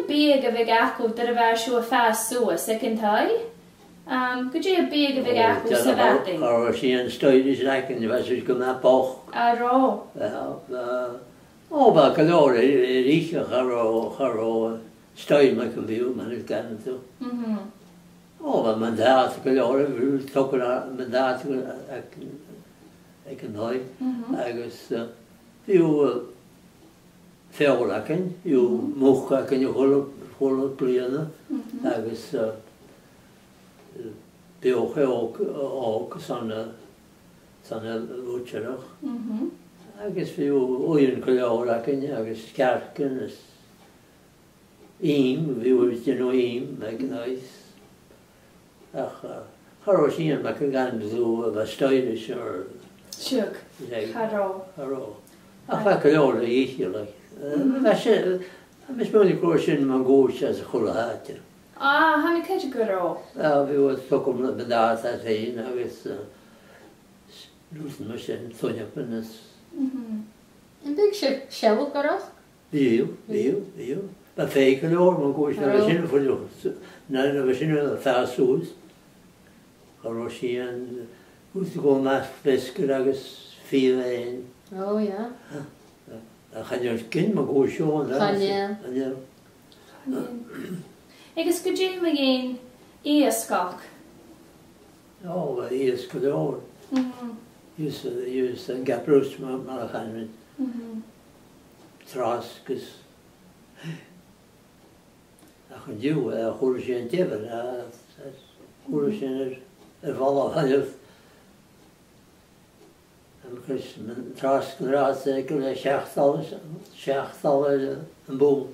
big a big acw dyr y fer siw a fas sŵa second tai? Could you big a big acw sa fatting? Ar si an stoidis lekin, was is gona boch. Aro. Ba galore richa charo stoid me kan biw man is gan to. Ba mandaat galore tokken mandaat ek an hoi. Agus biw feolaken, you mocha kan you holo pliana. Agus biw ook sanna lútseach. Agus fiú oirin coleoracan, agus cearcan, as im, fiú ydyn nhw im, meg yn oes. Ach, charo sy'n mag yn gan ddw efo stoiris o'r... Siwg, charo. Charo. Ach, fa coleora i eithio, like. Fashe, mis mewn i gwrs yn ma'n gwrs as y chwla hatio. Han i cyd y gwro? Fiú tocwm na byddath at ein, agus... Lúsin mar sin tóineach bunas. Yn big siawl gorach? Fiú. Ba féic an o'r ma'n gwrs na fysyn yn ffwrdd. Na fysyn yn ffasws. Charo si an... Wrth i gwrdd mas fesgyr agus ffil ein. O, ia. A chanio'r gyn ma'n gwrs sio'n. Chanio. Agus could you mag ein i ysgoc? O, ba i ysgol o'r. Jus en gabrúst mar a chanrin. Tras, gus... Ach an diw, a chwrw sy'n difr, a chwrw sy'n fol o hannydd. Am chys, tras gan ras gyda siachtal yn bwm.